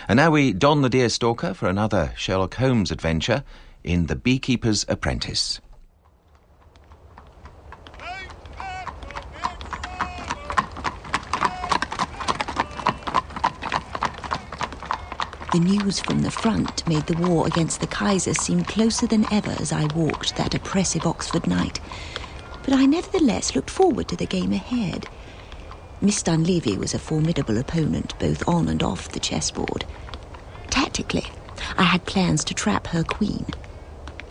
And now we don the deerstalker for another Sherlock Holmes adventure in The Beekeeper's Apprentice. The news from the front made the war against the Kaiser seem closer than ever as I walked that oppressive Oxford night. But I nevertheless looked forward to the game ahead. Miss Dunleavy was a formidable opponent both on and off the chessboard. Tactically, I had plans to trap her queen,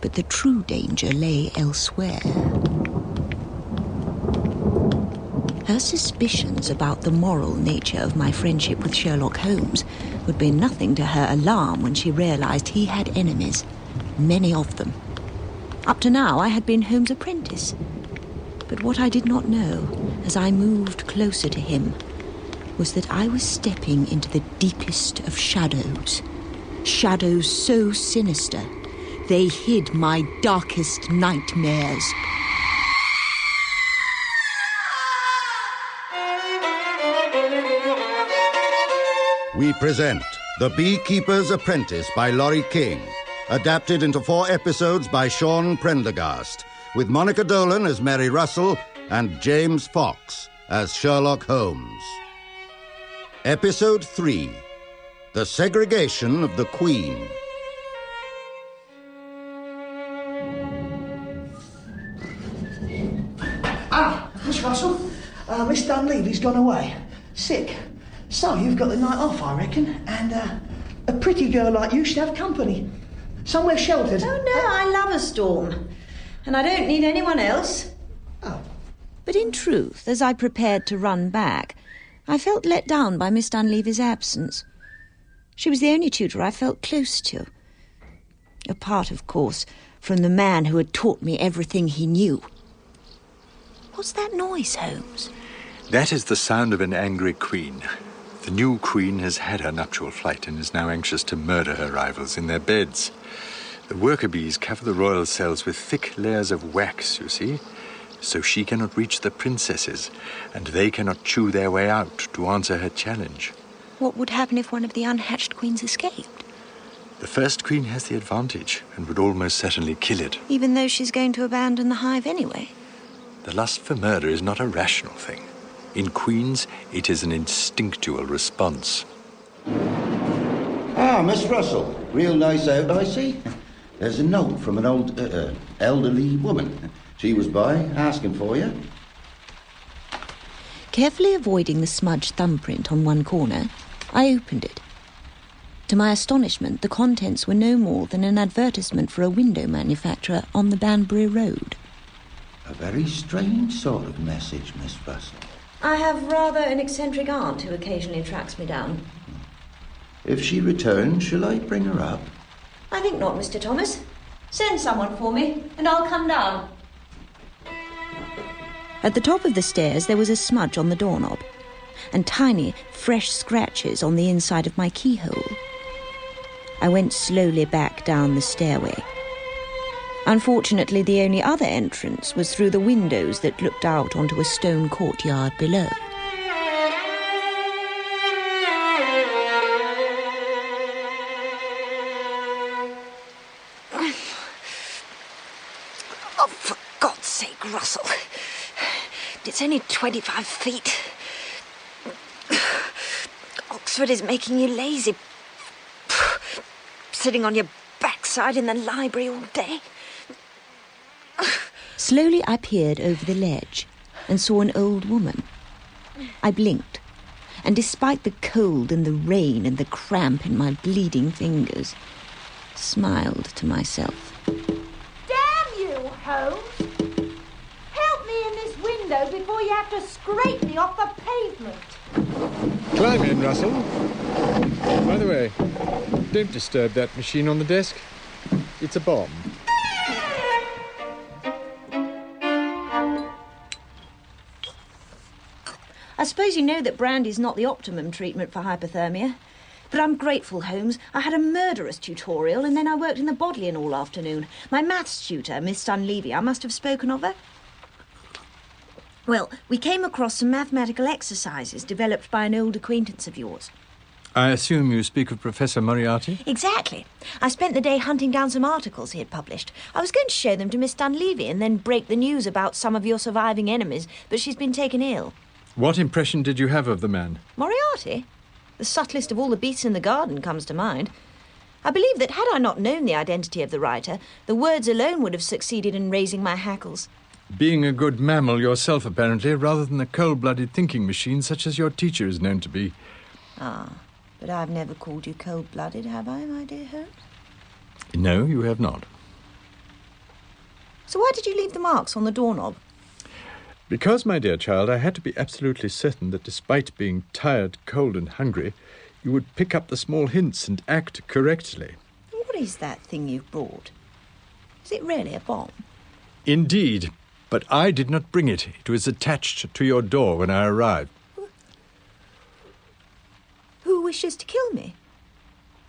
but the true danger lay elsewhere. Her suspicions about the moral nature of my friendship with Sherlock Holmes would be nothing to her alarm when she realized he had enemies, many of them. Up to now, I had been Holmes' apprentice. But what I did not know, as I moved closer to him, was that I was stepping into the deepest of shadows. Shadows so sinister, they hid my darkest nightmares. We present The Beekeeper's Apprentice by Laurie King, adapted into 4 episodes by Sean Prendergast, with Monica Dolan as Mary Russell and James Fox as Sherlock Holmes. Episode 3, The Segregation of the Queen. Miss Russell, Miss Dunleavy's gone away. Sick. So you've got the night off, I reckon, and a pretty girl like you should have company. Somewhere sheltered. Oh, no, I love a storm. And I don't need anyone else. Oh. But in truth, as I prepared to run back, I felt let down by Miss Dunleavy's absence. She was the only tutor I felt close to. Apart, of course, from the man who had taught me everything he knew. What's that noise, Holmes? That is the sound of an angry queen. The new queen has had her nuptial flight and is now anxious to murder her rivals in their beds. The worker bees cover the royal cells with thick layers of wax, you see, so she cannot reach the princesses, and they cannot chew their way out to answer her challenge. What would happen if one of the unhatched queens escaped? The first queen has the advantage and would almost certainly kill it. Even though she's going to abandon the hive anyway? The lust for murder is not a rational thing. In queens, it is an instinctual response. Ah, Miss Russell. Real nice out, I see. There's a note from an old, elderly woman. She was by, asking for you. Carefully avoiding the smudged thumbprint on one corner, I opened it. To my astonishment, the contents were no more than an advertisement for a window manufacturer on the Banbury Road. A very strange sort of message, Miss Russell. I have rather an eccentric aunt who occasionally tracks me down. If she returns, shall I bring her up? I think not, Mr. Thomas. Send someone for me, and I'll come down. At the top of the stairs, there was a smudge on the doorknob, and tiny, fresh scratches on the inside of my keyhole. I went slowly back down the stairway. Unfortunately, the only other entrance was through the windows that looked out onto a stone courtyard below. Oh, for God's sake, Russell. It's only 25 feet. Oxford is making you lazy. Sitting on your backside in the library all day. Slowly I peered over the ledge and saw an old woman. I blinked, and despite the cold and the rain and the cramp in my bleeding fingers, smiled to myself. Damn you, Holmes! Help me in this window before you have to scrape me off the pavement. Climb in, Russell. By the way, don't disturb that machine on the desk. It's a bomb. I suppose you know that brandy's not the optimum treatment for hypothermia. But I'm grateful, Holmes. I had a murderous tutorial, and then I worked in the Bodleian all afternoon. My maths tutor, Miss Dunleavy, I must have spoken of her. Well, we came across some mathematical exercises developed by an old acquaintance of yours. I assume you speak of Professor Moriarty? Exactly. I spent the day hunting down some articles he had published. I was going to show them to Miss Dunleavy and then break the news about some of your surviving enemies, but she's been taken ill. What impression did you have of the man? Moriarty? The subtlest of all the beasts in the garden comes to mind. I believe that had I not known the identity of the writer, the words alone would have succeeded in raising my hackles. Being a good mammal yourself, apparently, rather than a cold-blooded thinking machine such as your teacher is known to be. Ah, but I've never called you cold-blooded, have I, my dear Holmes? No, you have not. So why did you leave the marks on the doorknob? Because, my dear child, I had to be absolutely certain that despite being tired, cold and hungry, you would pick up the small hints and act correctly. What is that thing you've brought? Is it really a bomb? Indeed, but I did not bring it. It was attached to your door when I arrived. Who wishes to kill me?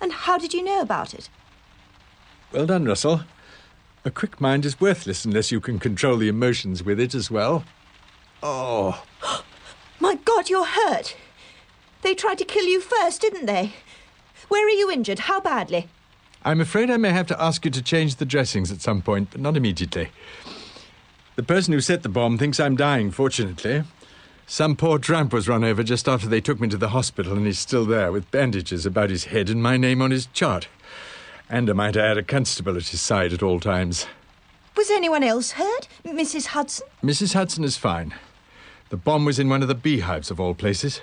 And how did you know about it? Well done, Russell. A quick mind is worthless unless you can control the emotions with it as well. Oh. My God, you're hurt. They tried to kill you first, didn't they? Where are you injured? How badly? I'm afraid I may have to ask you to change the dressings at some point, but not immediately. The person who set the bomb thinks I'm dying, fortunately. Some poor tramp was run over just after they took me to the hospital, and he's still there with bandages about his head and my name on his chart. And I might add, a constable at his side at all times. Was anyone else hurt? Mrs. Hudson? Mrs. Hudson is fine. The bomb was in one of the beehives of all places.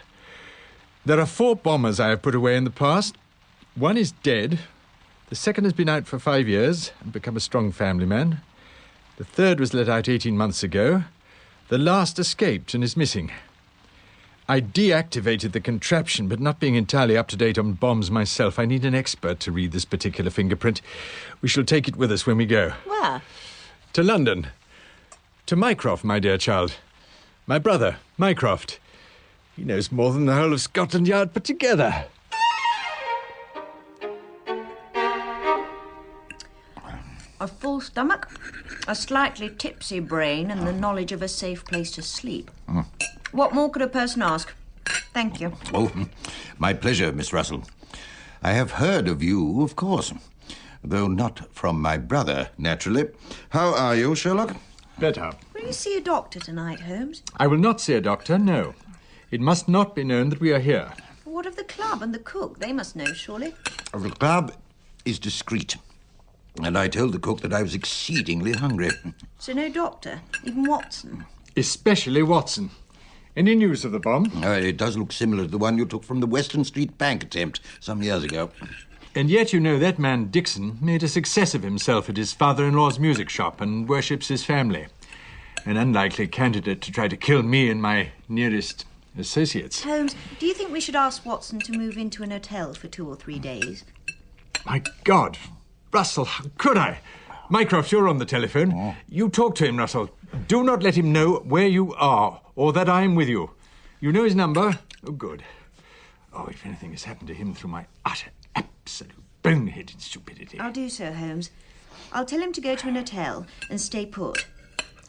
There are 4 bombers I have put away in the past. One is dead. The second has been out for 5 years and become a strong family man. The third was let out 18 months ago. The last escaped and is missing. I deactivated the contraption, but not being entirely up to date on bombs myself, I need an expert to read this particular fingerprint. We shall take it with us when we go. Where? To London. To Mycroft, my dear child. My brother, Mycroft. He knows more than the whole of Scotland Yard put together. A full stomach, a slightly tipsy brain, and the knowledge of a safe place to sleep. What more could a person ask? Thank you. Oh, my pleasure, Miss Russell. I have heard of you, of course, though not from my brother, naturally. How are you, Sherlock? Better. Will you see a doctor tonight, Holmes? I will not see a doctor, no. It must not be known that we are here. What of the club and the cook? They must know, surely. The club is discreet, and I told the cook that I was exceedingly hungry. So no doctor, even Watson? Especially Watson. Any news of the bomb? It does look similar to the one you took from the Western Street bank attempt some years ago. And yet, you know, that man Dixon made a success of himself at his father-in-law's music shop and worships his family. An unlikely candidate to try to kill me and my nearest associates. Holmes, do you think we should ask Watson to move into an hotel for 2 or 3 days? My God! Russell, how could I? Mycroft, you're on the telephone. Oh. You talk to him, Russell. Do not let him know where you are or that I am with you. You know his number? Oh, good. Oh, if anything has happened to him through my utter, absolute boneheaded stupidity. I'll do so, Holmes. I'll tell him to go to an hotel and stay put.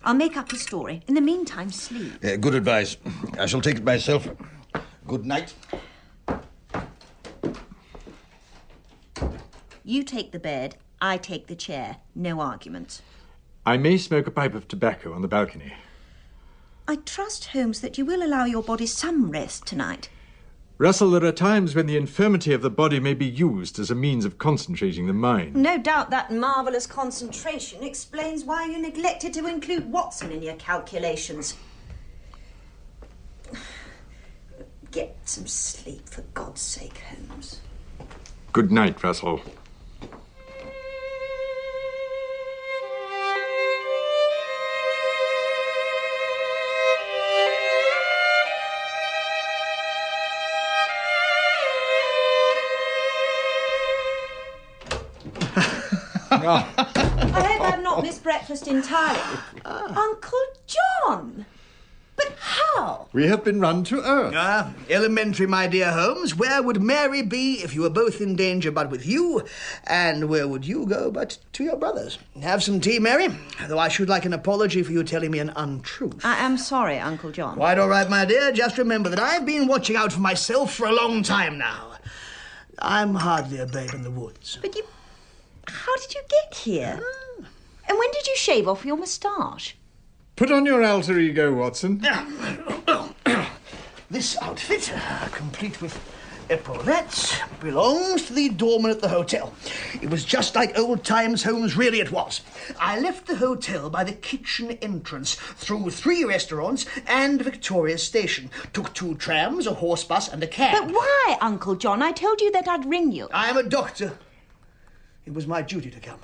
I'll make up a story. In the meantime, sleep. Good advice. I shall take it myself. Good night. You take the bed, I take the chair. No arguments. I may smoke a pipe of tobacco on the balcony. I trust, Holmes, that you will allow your body some rest tonight. Russell, there are times when the infirmity of the body may be used as a means of concentrating the mind. No doubt that marvellous concentration explains why you neglected to include Watson in your calculations. Get some sleep, for God's sake, Holmes. Good night, Russell. I hope I've not missed breakfast entirely. Uncle John! But how? We have been run to earth. Elementary, my dear Holmes. Where would Mary be if you were both in danger but with you? And where would you go but to your brothers? Have some tea, Mary, though I should like an apology for you telling me an untruth. I am sorry, Uncle John. Quite all right, my dear. Just remember that I've been watching out for myself for a long time now. I'm hardly a babe in the woods. But you... How did you get here? And when did you shave off your moustache? Put on your alter ego, Watson. This outfit, complete with epaulettes, belongs to the doorman at the hotel. It was just like old times, Holmes, really it was. I left the hotel by the kitchen entrance, through 3 restaurants and Victoria Station. Took 2 trams, a horse bus and a cab. But why, Uncle John? I told you that I'd ring you. I am a doctor. It was my duty to come.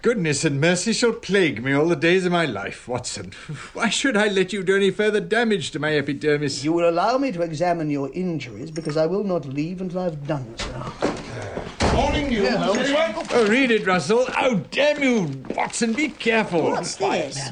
Goodness and mercy shall plague me all the days of my life, Watson. Why should I let you do any further damage to my epidermis? You will allow me to examine your injuries, because I will not leave until I've done so. Morning, you. Oh, read it, Russell. Oh, damn you, Watson, be careful. What's this?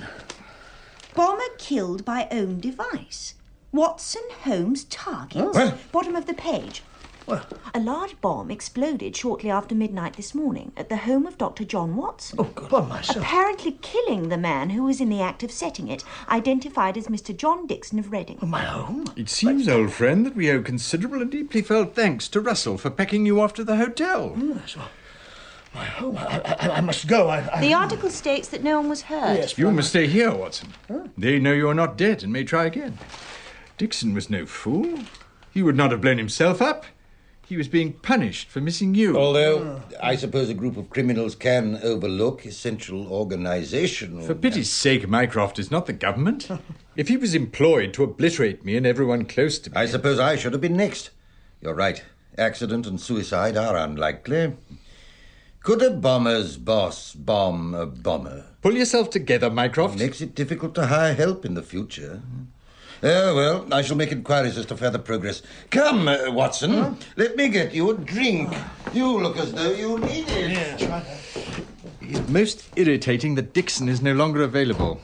Bomber killed by own device. Watson Holmes target. Well. Bottom of the page. Well. A large bomb exploded shortly after midnight this morning at the home of Dr. John Watson. Oh, God, upon myself. Apparently killing the man who was in the act of setting it, identified as Mr. John Dixon of Reading. My home? It seems, old friend, that we owe considerable and deeply felt thanks to Russell for packing you off to the hotel. Yes, well, my home. I must go. The article states that no one was hurt. Yes, You must stay here, Watson. They know you are not dead and may try again. Dixon was no fool. He would not have blown himself up. He was being punished for missing you. Although, I suppose a group of criminals can overlook essential organisation. For pity's sake, Mycroft is not the government. If he was employed to obliterate me and everyone close to me... I suppose I should have been next. You're right. Accident and suicide are unlikely. Could a bomber's boss bomb a bomber? Pull yourself together, Mycroft. Makes it difficult to hire help in the future. Well, I shall make inquiries as to further progress. Come, Watson, let me get you a drink. You look as though you need it. Yes, It's most irritating that Dixon is no longer available.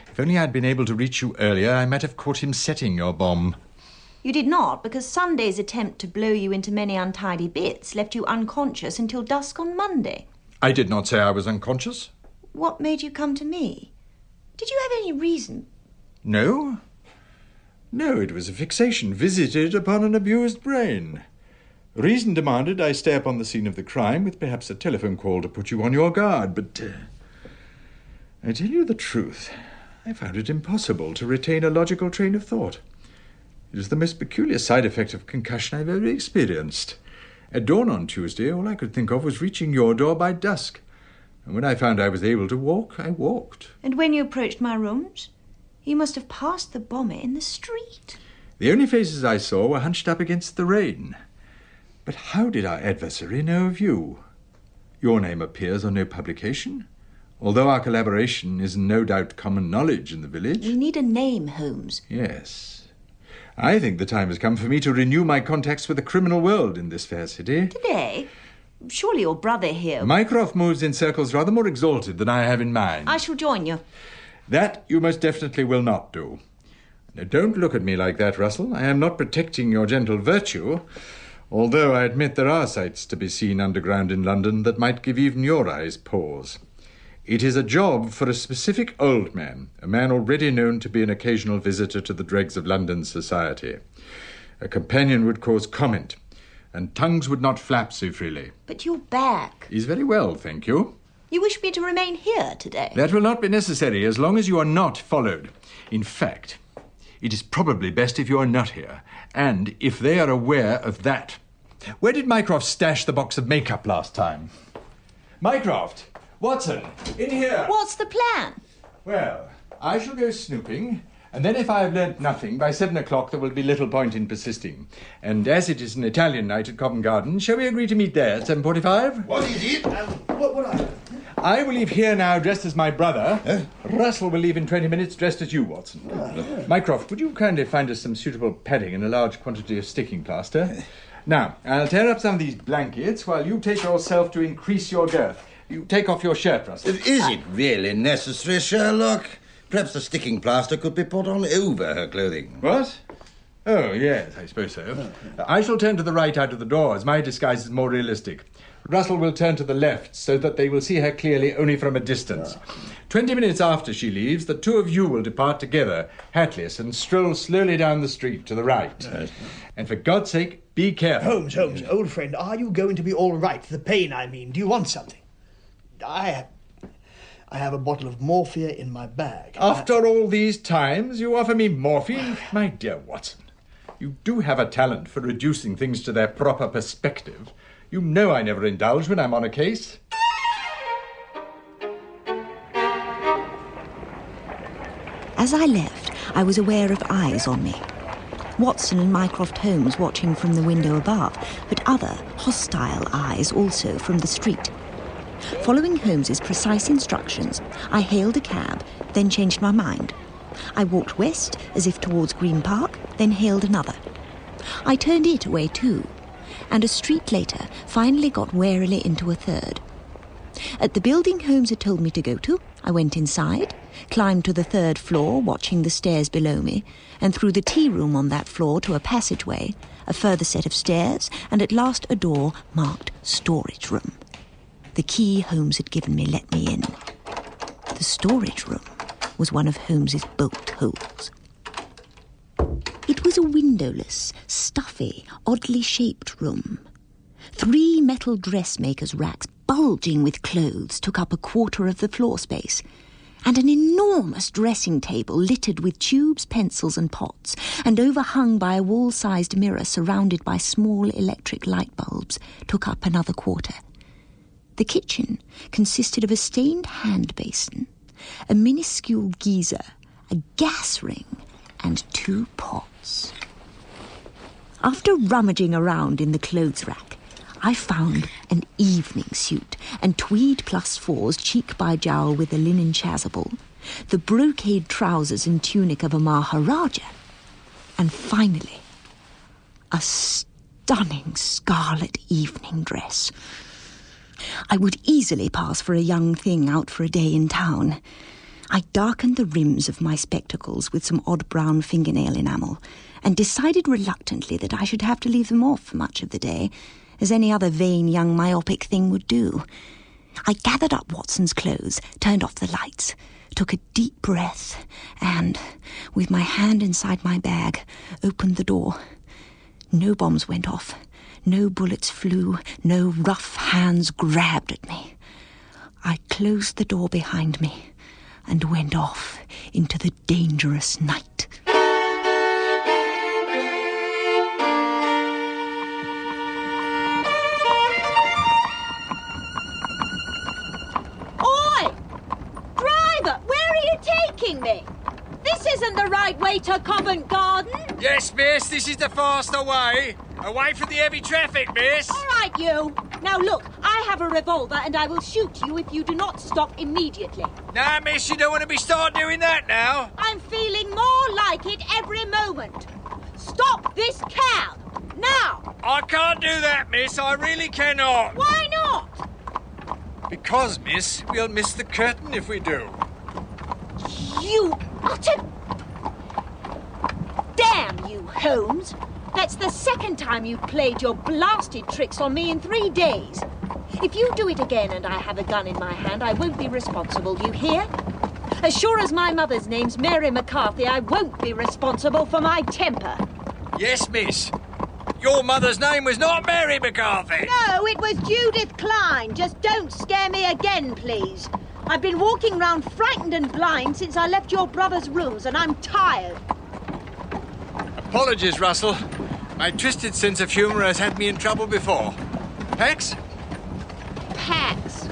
If only I'd been able to reach you earlier, I might have caught him setting your bomb. You did not, because Sunday's attempt to blow you into many untidy bits left you unconscious until dusk on Monday. I did not say I was unconscious. What made you come to me? Did you have any reason? No. No, it was a fixation visited upon an abused brain. Reason demanded I stay upon the scene of the crime with perhaps a telephone call to put you on your guard, but I tell you the truth, I found it impossible to retain a logical train of thought. It is the most peculiar side effect of concussion I've ever experienced. At dawn on Tuesday, all I could think of was reaching your door by dusk. And when I found I was able to walk, I walked. And when you approached my rooms, you must have passed the bomber in the street. The only faces I saw were hunched up against the rain. But how did our adversary know of you? Your name appears on no publication, although our collaboration is no doubt common knowledge in the village. We need a name, Holmes. Yes. I think the time has come for me to renew my contacts with the criminal world in this fair city. Today? Surely your brother here... Mycroft moves in circles rather more exalted than I have in mind. I shall join you. That you most definitely will not do. Now, don't look at me like that, Russell. I am not protecting your gentle virtue, although I admit there are sights to be seen underground in London that might give even your eyes pause. It is a job for a specific old man, a man already known to be an occasional visitor to the dregs of London society. A companion would cause comment, and tongues would not flap so freely. But your back... Is very well, thank you. You wish me to remain here today? That will not be necessary as long as you are not followed. In fact, it is probably best if you are not here, and if they are aware of that. Where did Mycroft stash the box of makeup last time? Mycroft! Watson! In here! What's the plan? Well, I shall go snooping, and then if I have learnt nothing, by 7 o'clock there will be little point in persisting. And as it is an Italian night at Covent Garden, shall we agree to meet there at 7:45? What is it? I will leave here now dressed as my brother. Russell will leave in 20 minutes dressed as you, Watson. Mycroft, would you kindly find us some suitable padding and a large quantity of sticking plaster? Now, I'll tear up some of these blankets while you take yourself to increase your girth. You take off your shirt, Russell. Is it really necessary, Sherlock? Perhaps the sticking plaster could be put on over her clothing. What? Oh, yes, I suppose so. I shall turn to the right out of the door, as my disguise is more realistic. Russell will turn to the left, so that they will see her clearly only from a distance. 20 minutes after she leaves, the two of you will depart together, hatless, and stroll slowly down the street to the right. And for God's sake, be careful. Holmes, old friend, are you going to be all right? The pain, I mean. Do you want something? I have a bottle of morphia in my bag. After all these times, you offer me morphine? My dear Watson, you do have a talent for reducing things to their proper perspective. You know I never indulge when I'm on a case. As I left, I was aware of eyes on me. Watson and Mycroft Holmes watching from the window above, but other, hostile eyes also from the street. Following Holmes's precise instructions, I hailed a cab, then changed my mind. I walked west, as if towards Green Park, then hailed another. I turned it away too, and a street later finally got warily into a third. At the building Holmes had told me to go to, I went inside, climbed to the third floor, watching the stairs below me, and through the tea room on that floor to a passageway, a further set of stairs, and at last a door marked storage room. The key Holmes had given me let me in. The storage room was one of Holmes's bolt holes. It was a windowless, stuffy, oddly shaped room. 3 metal dressmakers' racks bulging with clothes took up a quarter of the floor space, and an enormous dressing table littered with tubes, pencils and pots, and overhung by a wall-sized mirror surrounded by small electric light bulbs, took up another quarter. The kitchen consisted of a stained hand basin, a minuscule geyser, a gas ring, and 2 pots. After rummaging around in the clothes rack, I found an evening suit and tweed +4s cheek by jowl with a linen chasuble, the brocade trousers and tunic of a Maharaja, and finally, a stunning scarlet evening dress. I would easily pass for a young thing out for a day in town. I darkened the rims of my spectacles with some odd brown fingernail enamel, and decided reluctantly that I should have to leave them off for much of the day, as any other vain young myopic thing would do. I gathered up Watson's clothes, turned off the lights, took a deep breath, and, with my hand inside my bag, opened the door. No bombs went off. No bullets flew, no rough hands grabbed at me. I closed the door behind me and went off into the dangerous night. Oi! Driver, where are you taking me? This isn't the right way to Covent Garden. Yes, miss, this is the faster way. Away from the heavy traffic, miss. All right, you. Now look, I have a revolver and I will shoot you if you do not stop immediately. Nah, miss, you don't want to be start doing that now. I'm feeling more like it every moment. Stop this cab, now. I can't do that, miss, I really cannot. Why not? Because, miss, we'll miss the curtain if we do. You utter... Damn you, Holmes. That's the second time you've played your blasted tricks on me in 3 days. If you do it again and I have a gun in my hand, I won't be responsible, you hear? As sure as my mother's name's Mary McCarthy, I won't be responsible for my temper. Yes, miss. Your mother's name was not Mary McCarthy. No, it was Judith Klein. Just don't scare me again, please. I've been walking round frightened and blind since I left your brother's rooms, and I'm tired. Apologies, Russell. My twisted sense of humour has had me in trouble before. Pax? Pax.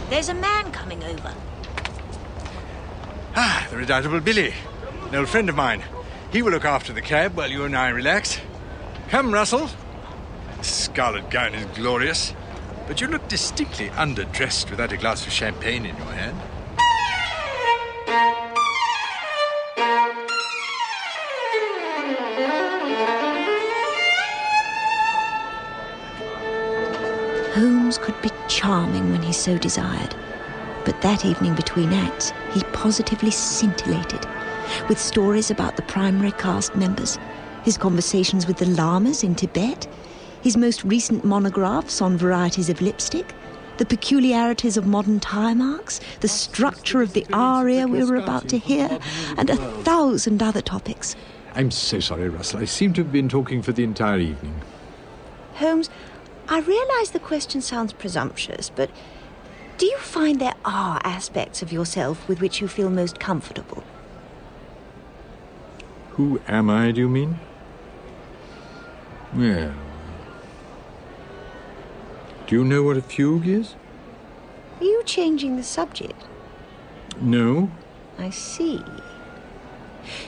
There's a man coming over. Ah, the redoubtable Billy, an old friend of mine. He will look after the cab while you and I relax. Come, Russell. The scarlet gown is glorious, but you look distinctly underdressed without a glass of champagne in your hand. Holmes could be charming when he so desired. But that evening between acts, he positively scintillated, with stories about the primary cast members, his conversations with the lamas in Tibet, his most recent monographs on varieties of lipstick, the peculiarities of modern tie marks, the structure of the aria we were about to hear, and 1,000 other topics. I'm so sorry, Russell. I seem to have been talking for the entire evening. Holmes, I realise the question sounds presumptuous, but do you find there are aspects of yourself with which you feel most comfortable? Who am I, do you mean? Well... Do you know what a fugue is? Are you changing the subject? No. I see.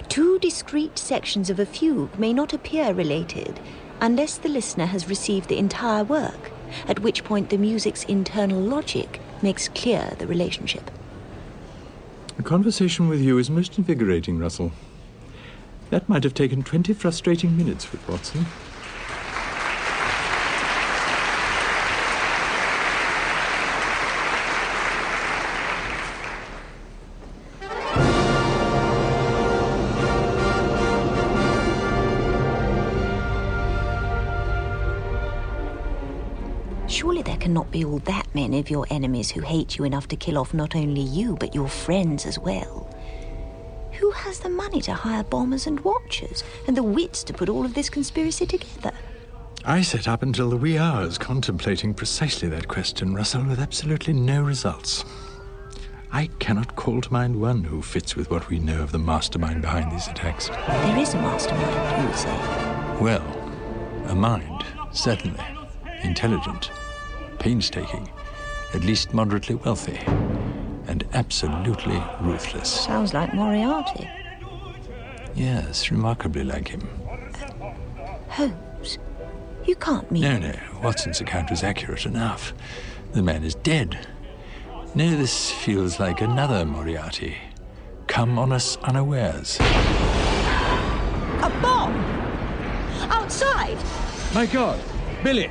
Two discrete sections of a fugue may not appear related unless the listener has received the entire work, at which point the music's internal logic makes clear the relationship. A conversation with you is most invigorating, Russell. That might have taken 20 frustrating minutes with Watson. Surely there cannot be all that many of your enemies who hate you enough to kill off not only you, but your friends as well. Who has the money to hire bombers and watchers, and the wits to put all of this conspiracy together? I sat up until the wee hours contemplating precisely that question, Russell, with absolutely no results. I cannot call to mind one who fits with what we know of the mastermind behind these attacks. There is a mastermind, you would say. Well, a mind, certainly. Intelligent, painstaking, at least moderately wealthy, and absolutely ruthless. Sounds like Moriarty. Yes, remarkably like him. Holmes, you can't mean... No, Watson's account was accurate enough. The man is dead. No, this feels like another Moriarty. Come on us unawares. A bomb! Outside! My God! Billy!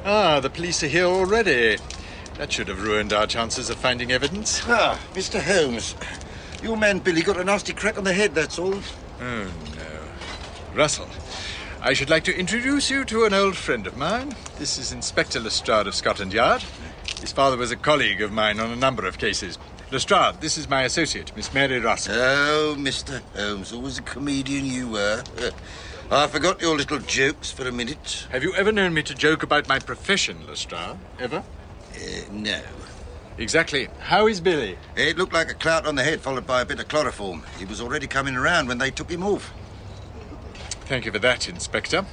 Ah, the police are here already. That should have ruined our chances of finding evidence. Ah, Mr. Holmes. Your man Billy got a nasty crack on the head, that's all. Oh, no. Russell, I should like to introduce you to an old friend of mine. This is Inspector Lestrade of Scotland Yard. His father was a colleague of mine on a number of cases. Lestrade, this is my associate, Miss Mary Russell. Oh, Mr. Holmes, always a comedian you were. I forgot your little jokes for a minute. Have you ever known me to joke about my profession, Lestrade? Ever? No. Exactly. How is Billy? It looked like a clout on the head followed by a bit of chloroform. He was already coming around when they took him off. Thank you for that, Inspector.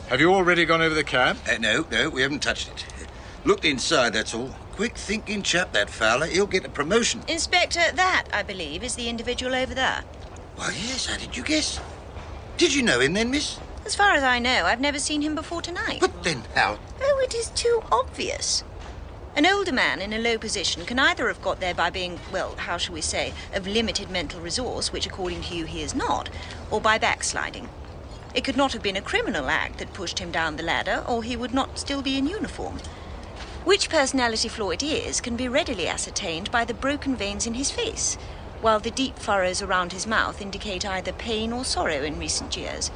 Have you already gone over the cab? No, we haven't touched it. Looked inside, that's all. Quick-thinking chap, that fella. He'll get a promotion. Inspector, that, I believe, is the individual over there. Why, yes, how did you guess? Did you know him then, miss? As far as I know, I've never seen him before tonight. But then how? Oh, it is too obvious. An older man in a low position can either have got there by being, well, how shall we say, of limited mental resource, which according to you he is not, or by backsliding. It could not have been a criminal act that pushed him down the ladder, or he would not still be in uniform. Which personality flaw it is can be readily ascertained by the broken veins in his face, while the deep furrows around his mouth indicate either pain or sorrow in recent years.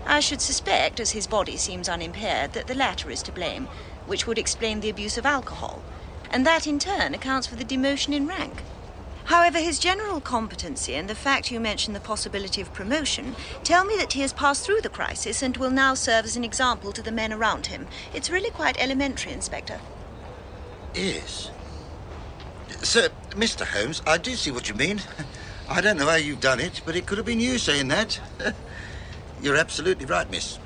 I should suspect, as his body seems unimpaired, that the latter is to blame, which would explain the abuse of alcohol, and that in turn accounts for the demotion in rank. However, his general competency and the fact you mention the possibility of promotion tell me that he has passed through the crisis and will now serve as an example to the men around him. It's really quite elementary, Inspector. Yes. Sir, Mr. Holmes, I do see what you mean. I don't know how you've done it, but it could have been you saying that. You're absolutely right, miss.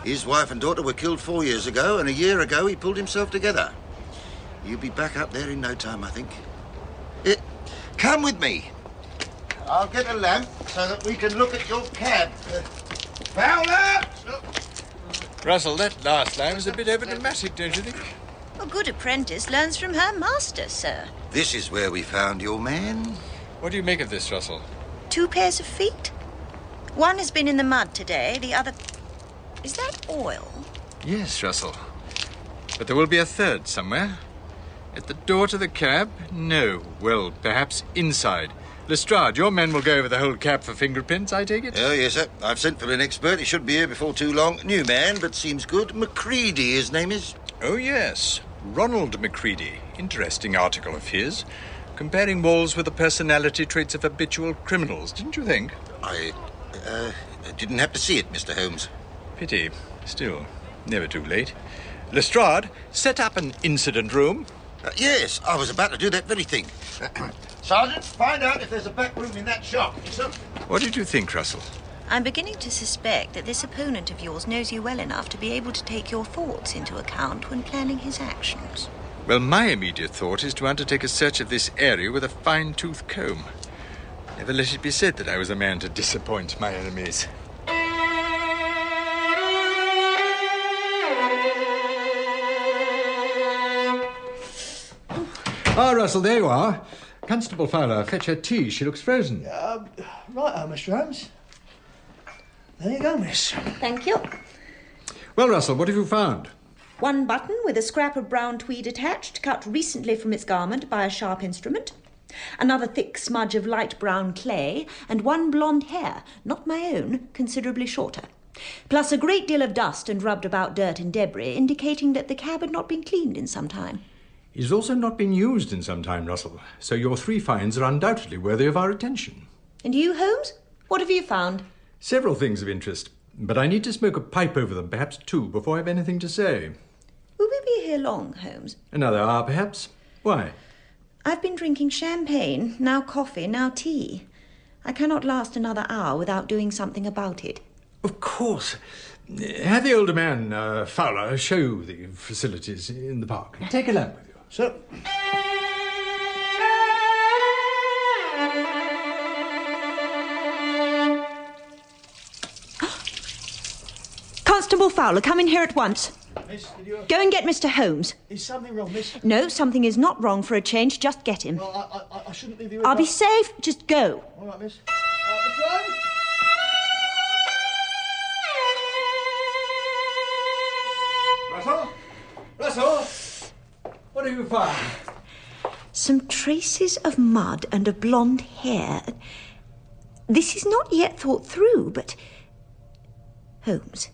His wife and daughter were killed 4 years ago, and a year ago he pulled himself together. You'll be back up there in no time, I think. Come with me. I'll get a lamp so that we can look at your cab. Fowler! Russell, that last line was a bit overdramatic, don't you think? A good apprentice learns from her master, sir. This is where we found your man. What do you make of this, Russell? 2 pairs of feet. One has been in the mud today, the other... Is that oil? Yes, Russell. But there will be a third somewhere. At the door to the cab? No. Well, perhaps inside. Lestrade, your men will go over the whole cab for fingerprints, I take it? Oh, yes, sir. I've sent for an expert. He should be here before too long. New man, but seems good. Macready, his name is. Oh, yes. Ronald Macready. Interesting article of his. Comparing Walls with the personality traits of habitual criminals, didn't you think? I didn't have to see it, Mr. Holmes. Pity. Still, never too late. Lestrade, set up an incident room. Yes, I was about to do that very thing. Sergeant, find out if there's a back room in that shop. Yes, sir. What did you think, Russell? I'm beginning to suspect that this opponent of yours knows you well enough to be able to take your thoughts into account when planning his actions. Well, my immediate thought is to undertake a search of this area with a fine-tooth comb. Never let it be said that I was a man to disappoint my enemies. Ah, Russell, there you are. Constable Fowler, fetch her tea. She looks frozen. Right, Mr. Holmes. There you go, miss. Thank you. Well, Russell, what have you found? One button with a scrap of brown tweed attached, cut recently from its garment by a sharp instrument. Another thick smudge of light brown clay, and one blonde hair, not my own, considerably shorter. Plus a great deal of dust and rubbed about dirt and debris, indicating that the cab had not been cleaned in some time. It has also not been used in some time, Russell, so your 3 finds are undoubtedly worthy of our attention. And you, Holmes? What have you found? Several things of interest, but I need to smoke a pipe over them, perhaps 2, before I have anything to say. Will we be here long, Holmes? Another hour, perhaps. Why? I've been drinking champagne, now coffee, now tea. I cannot last another hour without doing something about it. Of course. Have the older man, Fowler, show you the facilities in the park. Take a lamp with you. Sir. Constable Fowler, come in here at once. Miss, did you... Go and get Mr. Holmes. Is something wrong, miss? No, something is not wrong for a change. Just get him. Well, I shouldn't leave you... I'll be safe. Just go. All right, miss. Mr. Holmes? Russell? Russell? What have you found? Some traces of mud and of blonde hair. This is not yet thought through, but... Holmes,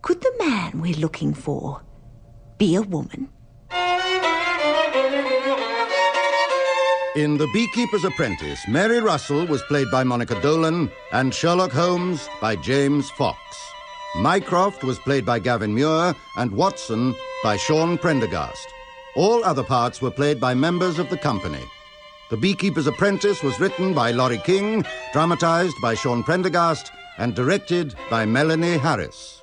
could the man we're looking for be a woman? In The Beekeeper's Apprentice, Mary Russell was played by Monica Dolan and Sherlock Holmes by James Fox. Mycroft was played by Gavin Muir and Watson by Sean Prendergast. All other parts were played by members of the company. The Beekeeper's Apprentice was written by Laurie King, dramatized by Sean Prendergast, and directed by Melanie Harris.